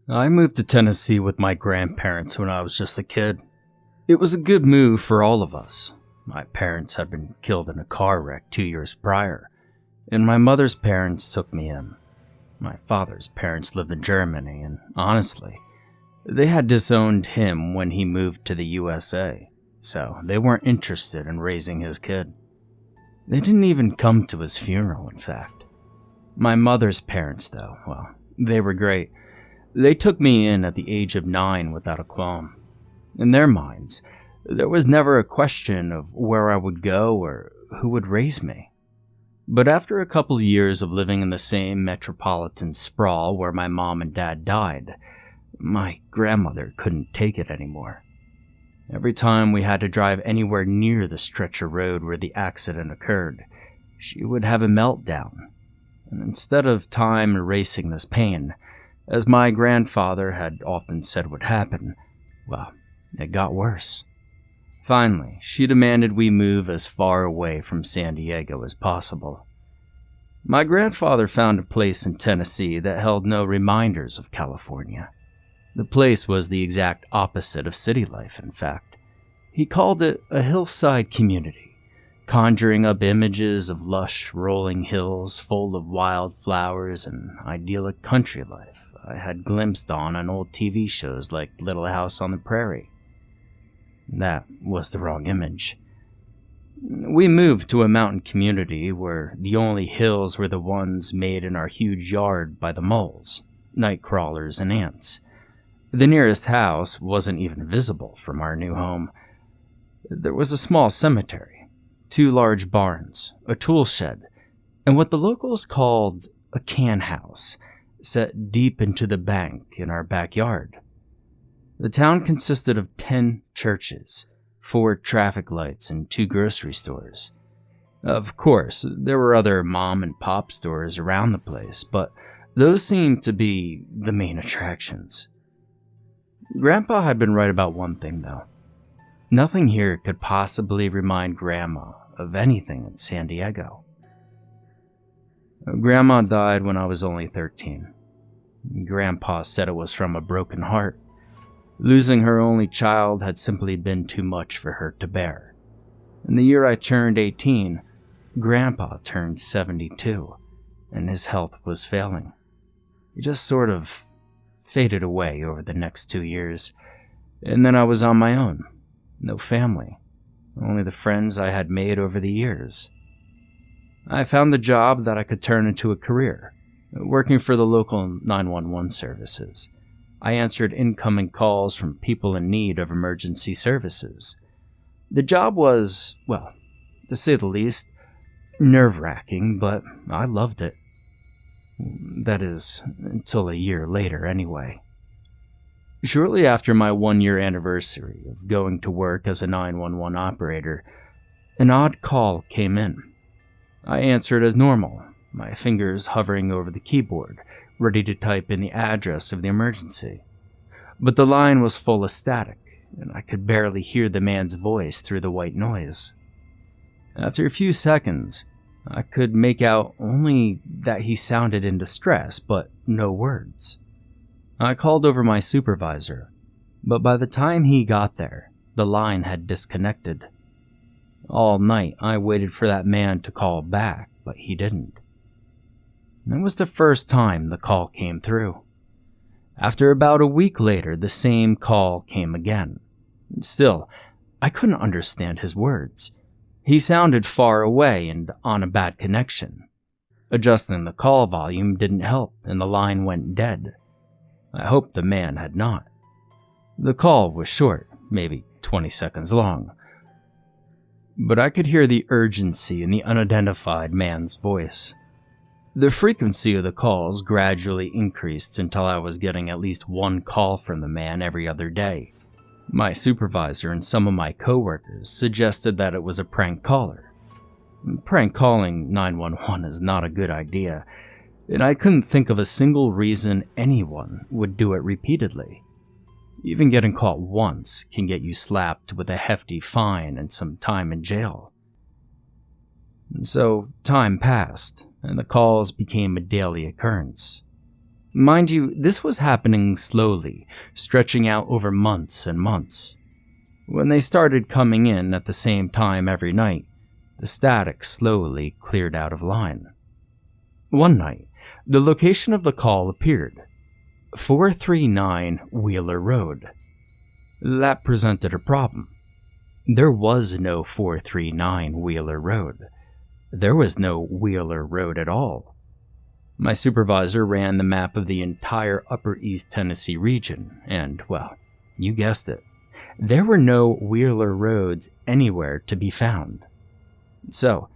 I moved to Tennessee with my grandparents when I was just a kid. It was a good move for all of us. My parents had been killed in a car wreck 2 years prior, and my mother's parents took me in. My father's parents lived in Germany, and honestly, they had disowned him when he moved to the USA, so they weren't interested in raising his kid. They didn't even come to his funeral, in fact. My mother's parents, though, well, they were great. They took me in at the age of 9 without a qualm. In their minds, there was never a question of where I would go or who would raise me. But after a couple years of living in the same metropolitan sprawl where my mom and dad died, my grandmother couldn't take it anymore. Every time we had to drive anywhere near the stretch of road where the accident occurred, she would have a meltdown. And instead of time erasing this pain, as my grandfather had often said would happen, well, it got worse. Finally, she demanded we move as far away from San Diego as possible. My grandfather found a place in Tennessee that held no reminders of California. The place was the exact opposite of city life, in fact. He called it a hillside community, conjuring up images of lush, rolling hills full of wild flowers and idyllic country life I had glimpsed on old TV shows like Little House on the Prairie. That was the wrong image. We moved to a mountain community where the only hills were the ones made in our huge yard by the moles, night crawlers, and ants. The nearest house wasn't even visible from our new home. There was a small cemetery, 2 large barns, a tool shed, and what the locals called a can house, set deep into the bank in our backyard. The town consisted of 10 churches, 4 traffic lights, and 2 grocery stores. Of course, there were other mom and pop stores around the place, but those seemed to be the main attractions. Grandpa had been right about one thing, though. Nothing here could possibly remind Grandma of anything in San Diego. Grandma died when I was only 13. Grandpa said it was from a broken heart. Losing her only child had simply been too much for her to bear. In the year I turned 18, Grandpa turned 72, and his health was failing. He just sort of faded away over the next 2 years, and then I was on my own. No family, only the friends I had made over the years. I found the job that I could turn into a career, working for the local 911 services. I answered incoming calls from people in need of emergency services. The job was, well, to say the least, nerve-wracking, but I loved it. That is, until a year later anyway. Shortly after my 1-year anniversary of going to work as a 911 operator, an odd call came in. I answered as normal, my fingers hovering over the keyboard, ready to type in the address of the emergency. But the line was full of static, and I could barely hear the man's voice through the white noise. After a few seconds, I could make out only that he sounded in distress, but no words. I called over my supervisor, but by the time he got there, the line had disconnected. All night, I waited for that man to call back, but he didn't. That was the first time the call came through. After about a week later, the same call came again. Still, I couldn't understand his words. He sounded far away and on a bad connection. Adjusting the call volume didn't help, and the line went dead. I hoped the man had not. The call was short, maybe 20 seconds long, but I could hear the urgency in the unidentified man's voice. The frequency of the calls gradually increased until I was getting at least 1 call from the man every other day. My supervisor and some of my coworkers suggested that it was a prank caller. Prank calling 911 is not a good idea, and I couldn't think of a single reason anyone would do it repeatedly. Even getting caught once can get you slapped with a hefty fine and some time in jail. And so time passed, and the calls became a daily occurrence. Mind you, this was happening slowly, stretching out over months and months. When they started coming in at the same time every night, the static slowly cleared out of line. One night, the location of the call appeared: 439 Wheeler Road. That presented a problem. There was no 439 Wheeler Road. There was no Wheeler Road at all. My supervisor ran the map of the entire Upper East Tennessee region, and, well, you guessed it, there were no Wheeler Roads anywhere to be found. So,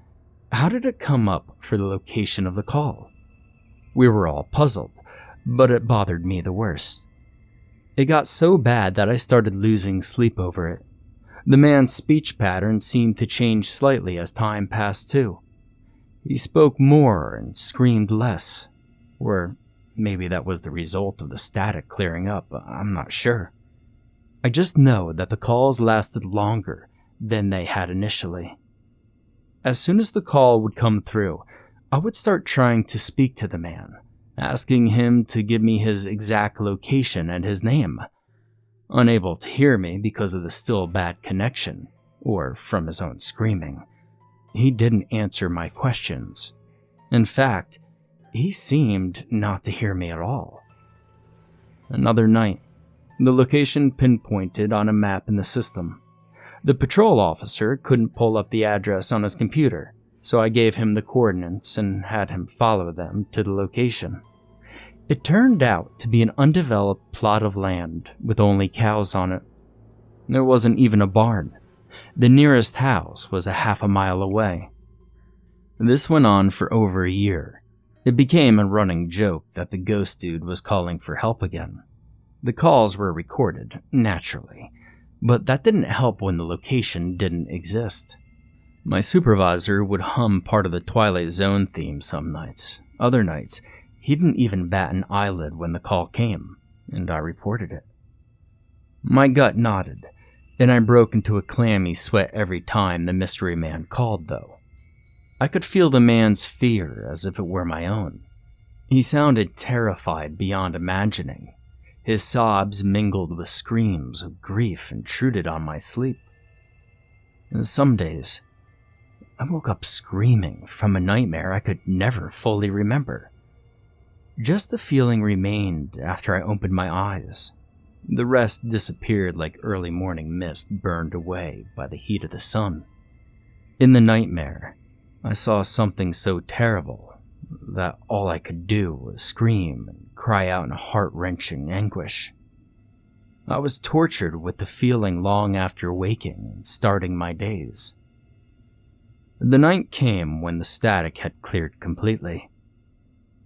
how did it come up for the location of the call? We were all puzzled, but it bothered me the worst. It got so bad that I started losing sleep over it. The man's speech pattern seemed to change slightly as time passed too. He spoke more and screamed less. Or maybe that was the result of the static clearing up, I'm not sure. I just know that the calls lasted longer than they had initially. As soon as the call would come through, I would start trying to speak to the man, asking him to give me his exact location and his name. Unable to hear me because of the still bad connection, or from his own screaming, he didn't answer my questions. In fact, he seemed not to hear me at all. Another night, the location pinpointed on a map in the system. The patrol officer couldn't pull up the address on his computer, so I gave him the coordinates and had him follow them to the location. It turned out to be an undeveloped plot of land with only cows on it. There wasn't even a barn. The nearest house was a half a mile away. This went on for over a year. It became a running joke that the ghost dude was calling for help again. The calls were recorded, naturally, but that didn't help when the location didn't exist. My supervisor would hum part of the Twilight Zone theme some nights. Other nights, he didn't even bat an eyelid when the call came, and I reported it. My gut nodded, and I broke into a clammy sweat every time the mystery man called, though. I could feel the man's fear as if it were my own. He sounded terrified beyond imagining. His sobs mingled with screams of grief intruded on my sleep. And some days, I woke up screaming from a nightmare I could never fully remember. Just the feeling remained after I opened my eyes. The rest disappeared like early morning mist burned away by the heat of the sun. In the nightmare, I saw something so terrible that all I could do was scream and cry out in heart-wrenching anguish. I was tortured with the feeling long after waking and starting my days. The night came when the static had cleared completely,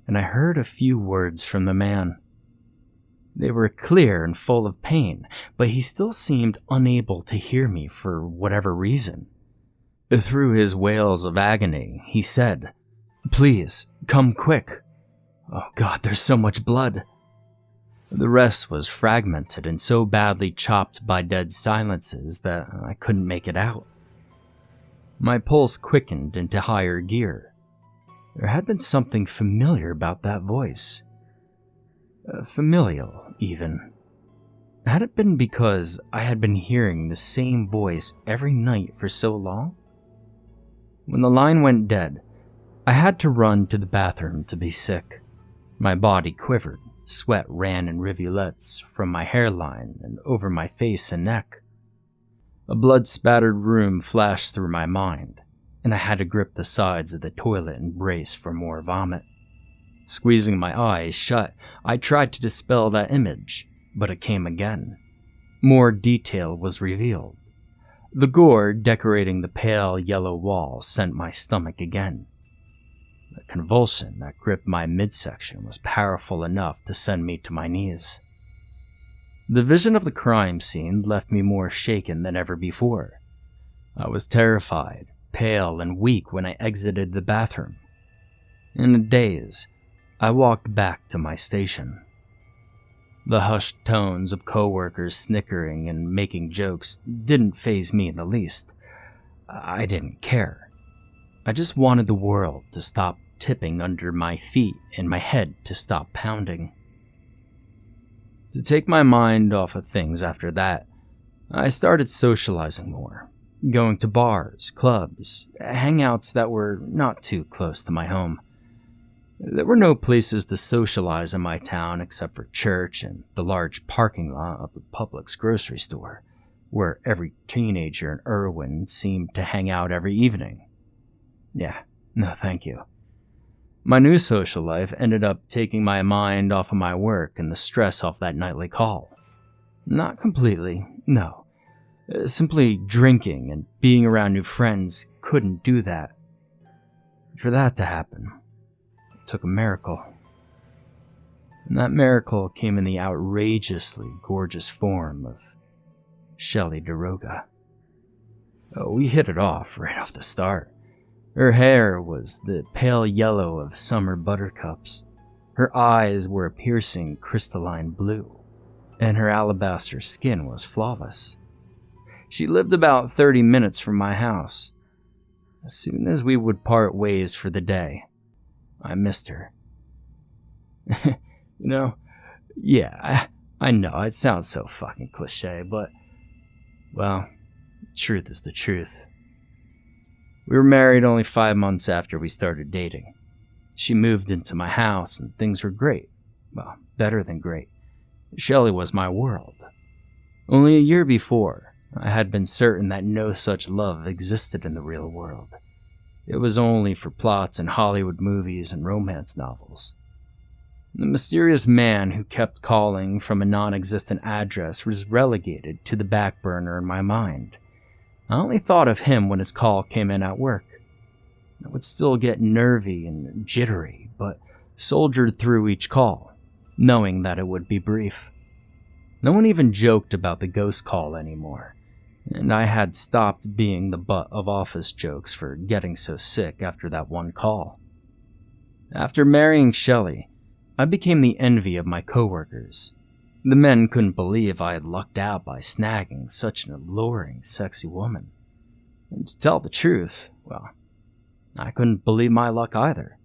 and I heard a few words from the man. They were clear and full of pain, but he still seemed unable to hear me for whatever reason. Through his wails of agony, he said, "Please, come quick. Oh God, there's so much blood." The rest was fragmented and so badly chopped by dead silences that I couldn't make it out. My pulse quickened into higher gear. There had been something familiar about that voice. Familial, even. Had it been because I had been hearing the same voice every night for so long? When the line went dead, I had to run to the bathroom to be sick. My body quivered, sweat ran in rivulets from my hairline and over my face and neck. A blood-spattered room flashed through my mind, and I had to grip the sides of the toilet and brace for more vomit. Squeezing my eyes shut, I tried to dispel that image, but it came again. More detail was revealed. The gore decorating the pale yellow wall sent my stomach again. The convulsion that gripped my midsection was powerful enough to send me to my knees. The vision of the crime scene left me more shaken than ever before. I was terrified, pale, and weak when I exited the bathroom. In a daze, I walked back to my station. The hushed tones of coworkers snickering and making jokes didn't faze me in the least. I didn't care. I just wanted the world to stop tipping under my feet and my head to stop pounding. To take my mind off of things after that, I started socializing more, going to bars, clubs, hangouts that were not too close to my home. There were no places to socialize in my town except for church and the large parking lot of the Publix grocery store, where every teenager in Irwin seemed to hang out every evening. Yeah, no thank you. My new social life ended up taking my mind off of my work and the stress off that nightly call. Not completely, no. Simply drinking and being around new friends couldn't do that. For that to happen, it took a miracle. And that miracle came in the outrageously gorgeous form of Shelley DeRoga. We hit it off right off the start. Her hair was the pale yellow of summer buttercups. Her eyes were a piercing crystalline blue, and her alabaster skin was flawless. She lived about 30 minutes from my house. As soon as we would part ways for the day, I missed her. Yeah, I know, it sounds so fucking cliche, but, well, truth is the truth. We were married only 5 months after we started dating. She moved into my house and things were great. Well, better than great. Shelley was my world. Only a year before, I had been certain that no such love existed in the real world. It was only for plots in Hollywood movies and romance novels. The mysterious man who kept calling from a non-existent address was relegated to the back burner in my mind. I only thought of him when his call came in at work. I would still get nervy and jittery, but soldiered through each call, knowing that it would be brief. No one even joked about the ghost call anymore, and I had stopped being the butt of office jokes for getting so sick after that one call. After marrying Shelley, I became the envy of my coworkers. The men couldn't believe I had lucked out by snagging such an alluring, sexy woman. And to tell the truth, well, I couldn't believe my luck either.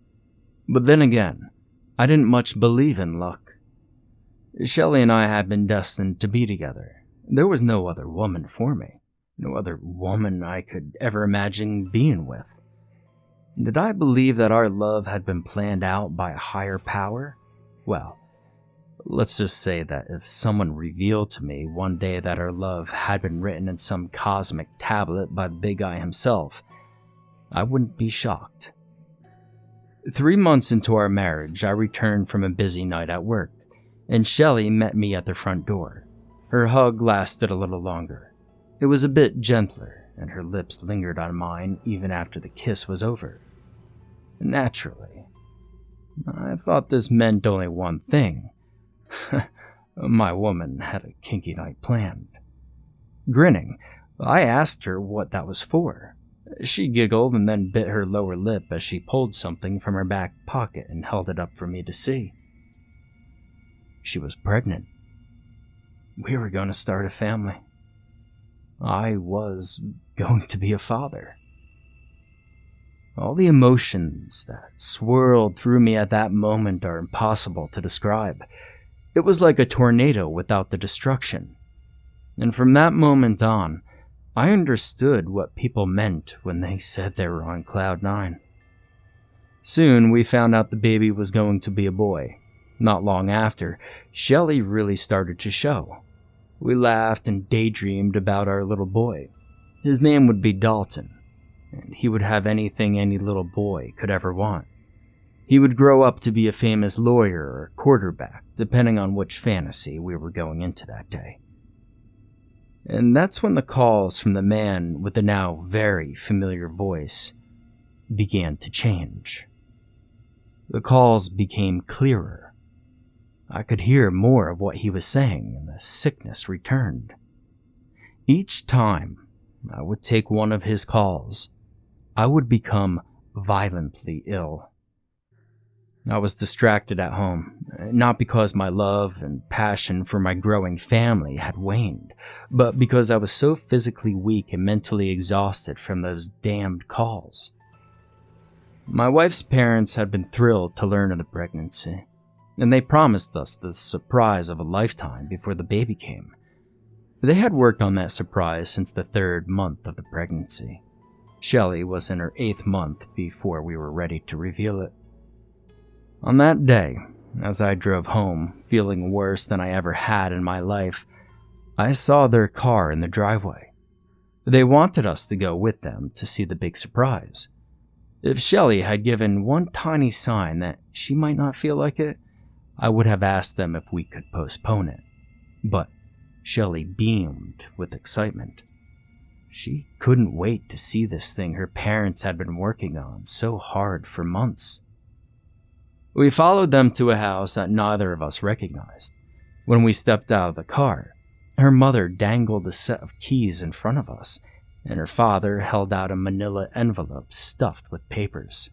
But then again, I didn't much believe in luck. Shelley and I had been destined to be together. There was no other woman for me, no other woman I could ever imagine being with. Did I believe that our love had been planned out by a higher power? Well, let's just say that if someone revealed to me one day that our love had been written in some cosmic tablet by the big guy himself, I wouldn't be shocked. 3 months into our marriage, I returned from a busy night at work, and Shelley met me at the front door. Her hug lasted a little longer. It was a bit gentler, and her lips lingered on mine even after the kiss was over. Naturally, I thought this meant only one thing. My woman had a kinky night planned. Grinning, I asked her what that was for. She giggled and then bit her lower lip as she pulled something from her back pocket and held it up for me to see. She was pregnant. We were going to start a family. I was going to be a father. All the emotions that swirled through me at that moment are impossible to describe. It was like a tornado without the destruction. And from that moment on, I understood what people meant when they said they were on cloud 9. Soon, we found out the baby was going to be a boy. Not long after, Shelley really started to show. We laughed and daydreamed about our little boy. His name would be Dalton, and he would have anything any little boy could ever want. He would grow up to be a famous lawyer or quarterback, depending on which fantasy we were going into that day. And that's when the calls from the man with the now very familiar voice began to change. The calls became clearer. I could hear more of what he was saying, and the sickness returned. Each time I would take one of his calls, I would become violently ill. I was distracted at home, not because my love and passion for my growing family had waned, but because I was so physically weak and mentally exhausted from those damned calls. My wife's parents had been thrilled to learn of the pregnancy. and they promised us the surprise of a lifetime before the baby came. They had worked on that surprise since the 3rd month of the pregnancy. Shelley was in her 8th month before we were ready to reveal it. On that day, as I drove home, feeling worse than I ever had in my life, I saw their car in the driveway. They wanted us to go with them to see the big surprise. If Shelley had given one tiny sign that she might not feel like it, I would have asked them if we could postpone it. But Shelley beamed with excitement. She couldn't wait to see this thing her parents had been working on so hard for months. We followed them to a house that neither of us recognized. When we stepped out of the car, her mother dangled a set of keys in front of us, and her father held out a manila envelope stuffed with papers.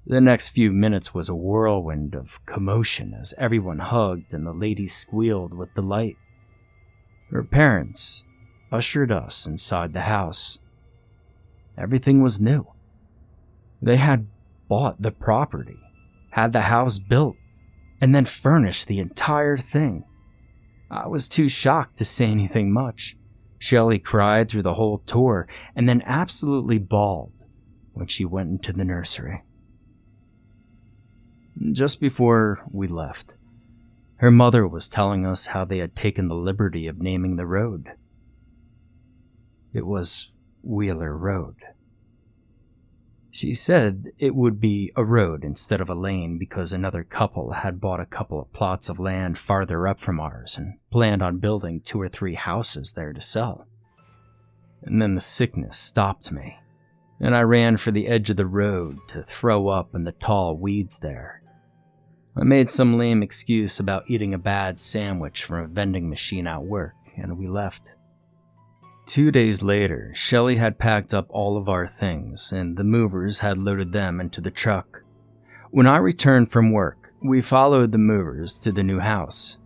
The next few minutes was a whirlwind of commotion as everyone hugged and the ladies squealed with delight. Her parents ushered us inside the house. Everything was new. They had bought the property, had the house built, and then furnished the entire thing. I was too shocked to say anything much. Shelley cried through the whole tour and then absolutely bawled when she went into the nursery. Just before we left, her mother was telling us how they had taken the liberty of naming the road. It was Wheeler Road. She said it would be a road instead of a lane because another couple had bought a couple of plots of land farther up from ours and planned on building 2 or 3 houses there to sell. And then the sickness stopped me, and I ran for the edge of the road to throw up in the tall weeds there. I made some lame excuse about eating a bad sandwich from a vending machine at work, and we left. 2 days later, Shelley had packed up all of our things, and the movers had loaded them into the truck. When I returned from work, we followed the movers to the new house.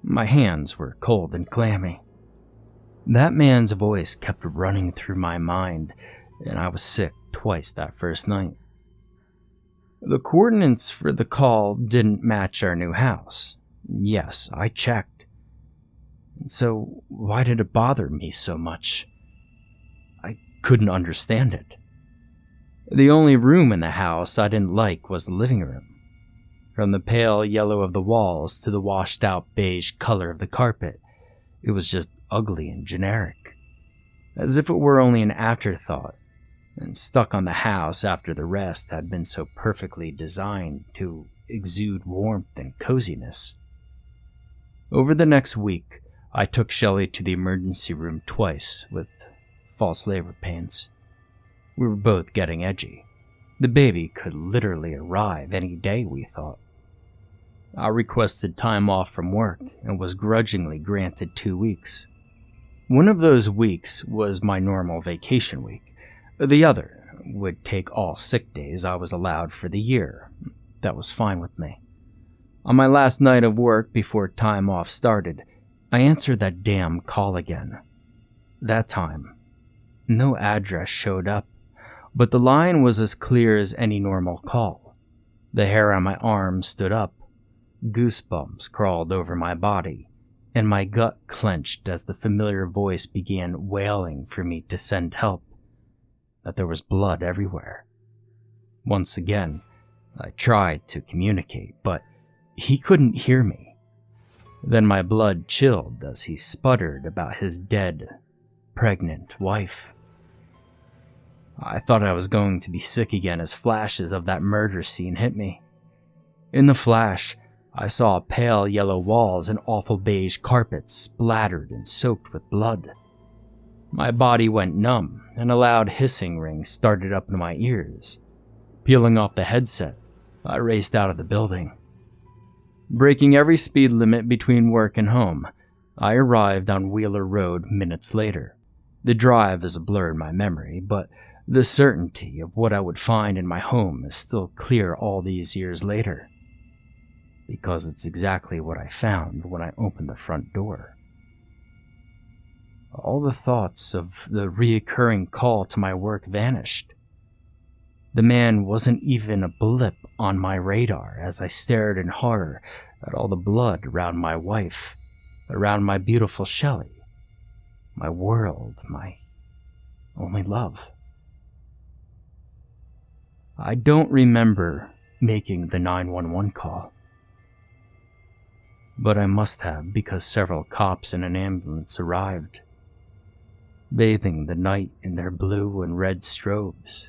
My hands were cold and clammy. That man's voice kept running through my mind, and I was sick twice that first night. The coordinates for the call didn't match our new house. Yes, I checked. So why did it bother me so much? I couldn't understand it. The only room in the house I didn't like was the living room. From the pale yellow of the walls to the washed-out beige color of the carpet, it was just ugly and generic, as if it were only an afterthought and stuck on the house after the rest had been so perfectly designed to exude warmth and coziness. Over the next week, I took Shelley to the emergency room twice with false labor pains. We were both getting edgy. The baby could literally arrive any day, we thought. I requested time off from work and was grudgingly granted 2 weeks. One of those weeks was my normal vacation week. The other would take all sick days I was allowed for the year. That was fine with me. On my last night of work before time off started, I answered that damn call again. That time, no address showed up, but the line was as clear as any normal call. The hair on my arm stood up, goosebumps crawled over my body, and my gut clenched as the familiar voice began wailing for me to send help, that there was blood everywhere. Once again, I tried to communicate, but he couldn't hear me. Then my blood chilled as he sputtered about his dead, pregnant wife. I thought I was going to be sick again as flashes of that murder scene hit me. In the flash, I saw pale yellow walls and awful beige carpets splattered and soaked with blood. My body went numb, and a loud hissing ring started up in my ears. Peeling off the headset, I raced out of the building. Breaking every speed limit between work and home, I arrived on Wheeler Road minutes later. The drive is a blur in my memory, but the certainty of what I would find in my home is still clear all these years later. Because it's exactly what I found when I opened the front door. All the thoughts of the reoccurring call to my work vanished. The man wasn't even a blip on my radar as I stared in horror at all the blood around my wife, around my beautiful Shelley, my world, my only love. I don't remember making the 911 call, but I must have because several cops and an ambulance arrived, bathing the night in their blue and red strobes,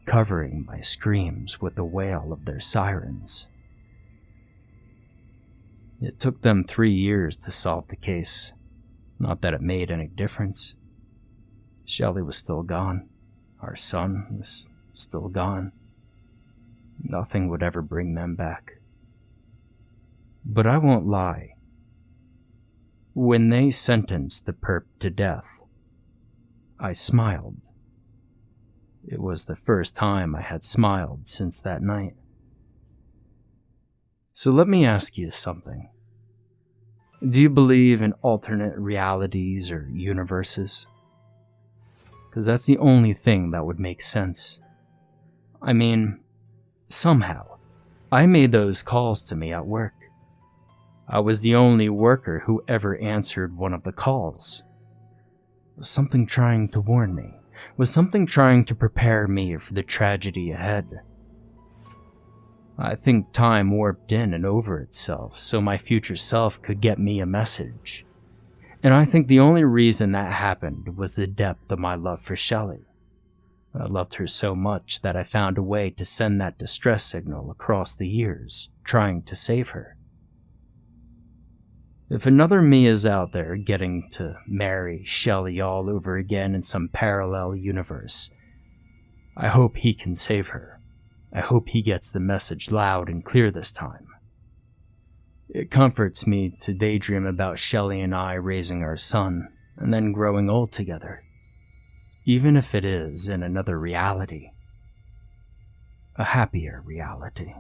covering my screams with the wail of their sirens. It took them 3 years to solve the case. Not that it made any difference. Shelley was still gone. Our son was still gone. Nothing would ever bring them back. But I won't lie. When they sentenced the perp to death, I smiled. It was the first time I had smiled since that night. So let me ask you something. Do you believe in alternate realities or universes? Because that's the only thing that would make sense. I mean, somehow, I made those calls to me at work. I was the only worker who ever answered one of the calls. Was something trying to warn me? Was something trying to prepare me for the tragedy ahead? I think time warped in and over itself so my future self could get me a message. And I think the only reason that happened was the depth of my love for Shelley. I loved her so much that I found a way to send that distress signal across the years, trying to save her. If another me is out there getting to marry Shelley all over again in some parallel universe, I hope he can save her. I hope he gets the message loud and clear this time. It comforts me to daydream about Shelley and I raising our son and then growing old together, even if it is in another reality, a happier reality.